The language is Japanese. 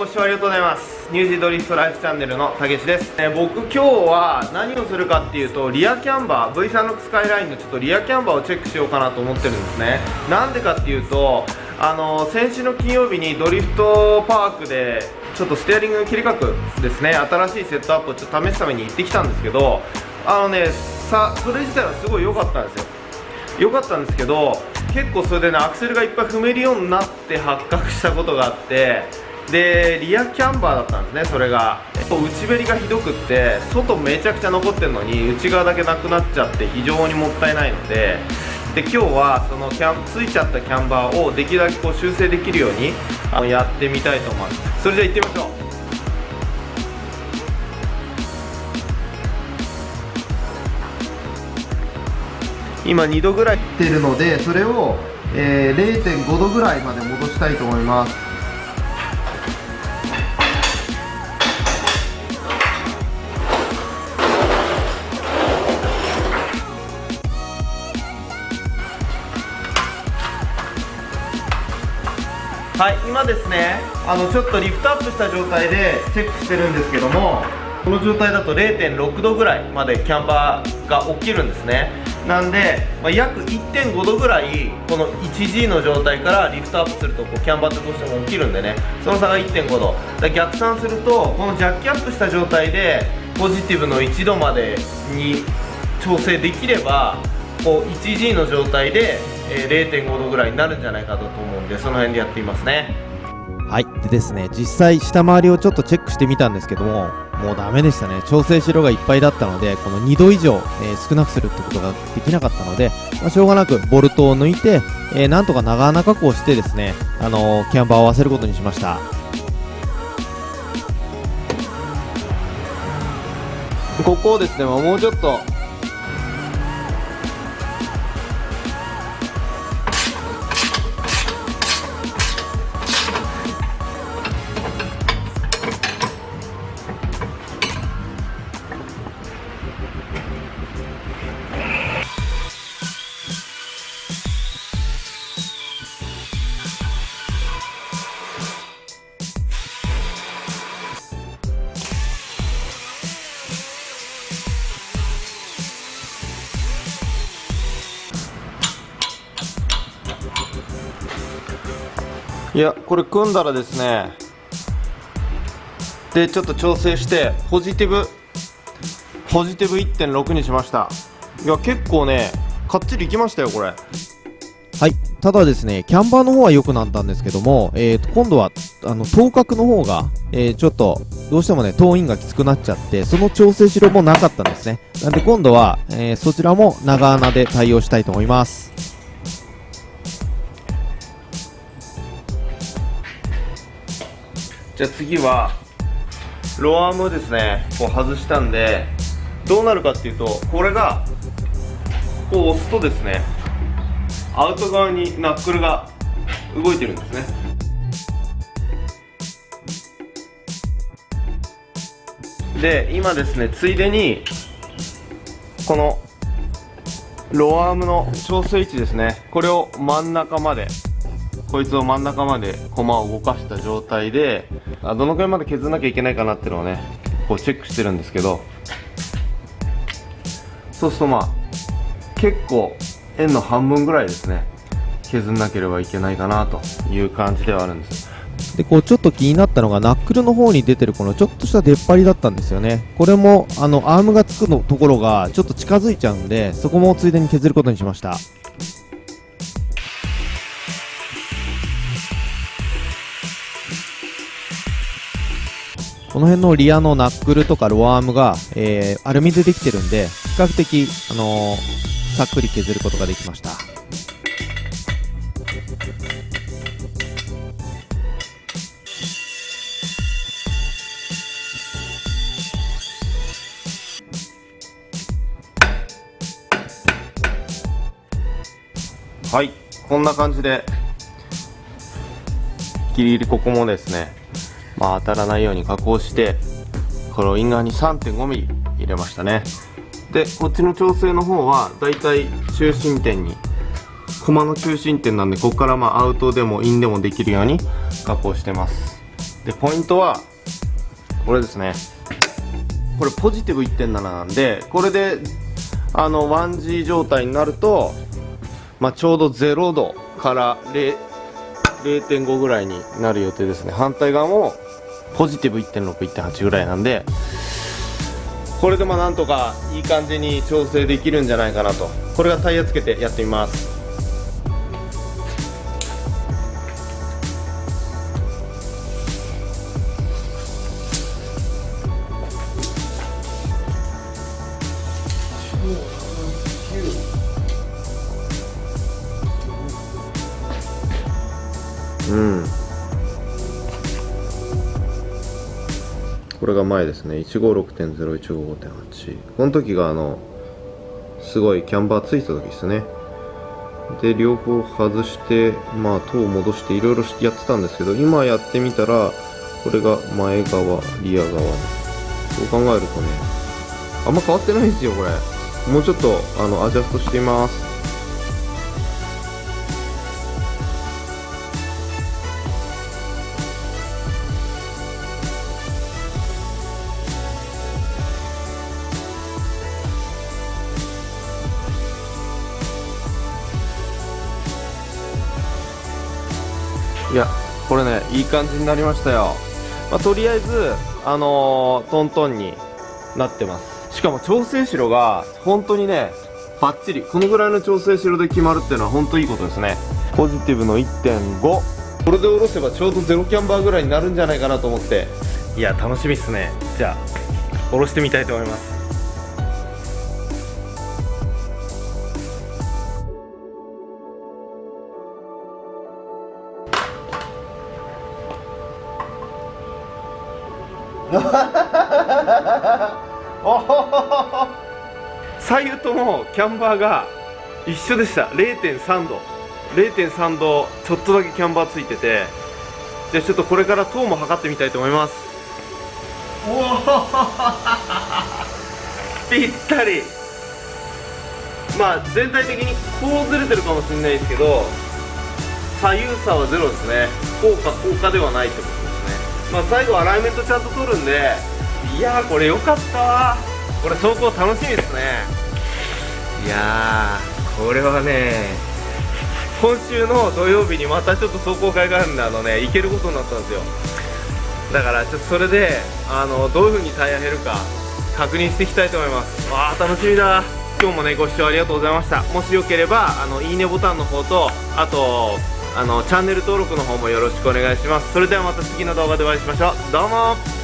視聴ありがとうございます。ニュージードリフトライフチャンネルのたけしです。僕今日は何をするかっていうと、リアキャンバー V サンロックスカイラインのちょっとリアキャンバーをチェックしようかなと思ってるんですね。なんでかっていうと、先週の金曜日にドリフトパークでちょっとステアリング切り角ですね、新しいセットアップをちょっと試すために行ってきたんですけど、それ自体はすごい良かったんですよ。良かったんですけど、結構それでね、アクセルがいっぱい踏めるようになって発覚したことがあって、でリアキャンバーだったんですね。それが内べりがひどくって、外めちゃくちゃ残ってるのに内側だけなくなっちゃって非常にもったいないので、今日はそのついちゃったキャンバーをできるだけこう修正できるようにやってみたいと思います。それじゃあ行ってみましょう。今2度ぐらいいってるので、それを、0.5 度ぐらいまで戻したいと思います。はい、今ですね、ちょっとリフトアップした状態でチェックしてるんですけども、この状態だと 0.6 度ぐらいまでキャンバーが起きるんですね。なんで、約 1.5 度ぐらいこの 1G の状態からリフトアップするとキャンバーってどうしても起きるんでね、その差が 1.5 度逆算すると、このジャッキアップした状態でポジティブの1度までに調整できれば、こう 1G の状態で 0.5 度ぐらいになるんじゃないかと思うんで、その辺でやってみますね。はい。でですね、実際下回りをちょっとチェックしてみたんですけども、もうダメでしたね。調整しろがいっぱいだったので、この2度以上、少なくするってことができなかったので、しょうがなくボルトを抜いて、なんとか長穴加工してですね、キャンバーを合わせることにしました。ここをですね、もうちょっとこれ組んだらですね、でちょっと調整してポジティブ 1.6 にしました。結構ね、かっちりいきましたよこれ。はい。ただですね、キャンバーの方は良くなったんですけども、今度は頭角の方が、ちょっとどうしてもねトーンインがきつくなっちゃって、その調整しろもなかったんですね。なんで今度は、そちらも長穴で対応したいと思います。じゃあ次はローアームですね、こう外したんで、どうなるかっていうと、これがこう押すとですね、アウト側にナックルが動いてるんですね。で今ですね、ついでにこのローアームの調整位置ですね、これを真ん中まで、こいつを真ん中まで駒を動かした状態で、どのくらいまで削らなきゃいけないかなっていうのをね、こうチェックしてるんですけど、そうすると結構円の半分ぐらいですね、削んなければいけないかなという感じではあるんです。でちょっと気になったのがナックルの方に出てるこのちょっとした出っ張りだったんですよね。これもアームがつくのところがちょっと近づいちゃうんで、そこもついでに削ることにしました。この辺のリアのナックルとかローアームが、アルミでできてるんで、比較的、さっくり削ることができました。はい、こんな感じでギリギリここもですね、当たらないように加工して、このイン側に 3.5 ミリ入れましたね。でこっちの調整の方はだいたい中心点に、駒の中心点なんで、ここからアウトでもインでもできるように加工してます。でポイントはこれですね。これポジティブ 1.7 なんで、これで1G 状態になると、ちょうど0度から0.5 ぐらいになる予定ですね。反対側もポジティブ 1.6、1.8 ぐらいなんで、これでなんとかいい感じに調整できるんじゃないかなと。これがタイヤつけてやってみます。これが前ですね。156.0、155.8。この時がすごいキャンバーついた時ですね。で、両方外して、塔を戻していろいろやってたんですけど、今やってみたら、これが前側、リア側。そう考えるとね、あんま変わってないんですよ、これ。もうちょっと、アジャストしています。いや、これね、いい感じになりましたよ。とりあえず、トントンになってます。しかも調整しろが、本当にね、バッチリ。このぐらいの調整しろで決まるっていうのは本当いいことですね。ポジティブの 1.5。これで下ろせばちょうどゼロキャンバーぐらいになるんじゃないかなと思って。いや、楽しみっすね。じゃあ、下ろしてみたいと思います。左右ともキャンバーが一緒でした。 0.3 度0.3 度ちょっとだけキャンバーついてて、じゃあちょっとこれから塔も測ってみたいと思います。おおぴったり。全体的にこうずれてるかもしれないですけど、左右差はゼロですね。効果ではないってことですね。最後アライメントちゃんと取るんで、いやーこれ良かったわ。これ走行楽しみですね。いやーこれはね、今週の土曜日にまたちょっと走行会があるんで行けることになったんですよ。だからちょっとそれでどういう風にタイヤ減るか確認していきたいと思います。わー楽しみだ。今日もねご視聴ありがとうございました。もしよければいいねボタンの方と、あとチャンネル登録の方もよろしくお願いします。それではまた次の動画でお会いしましょう。どうも。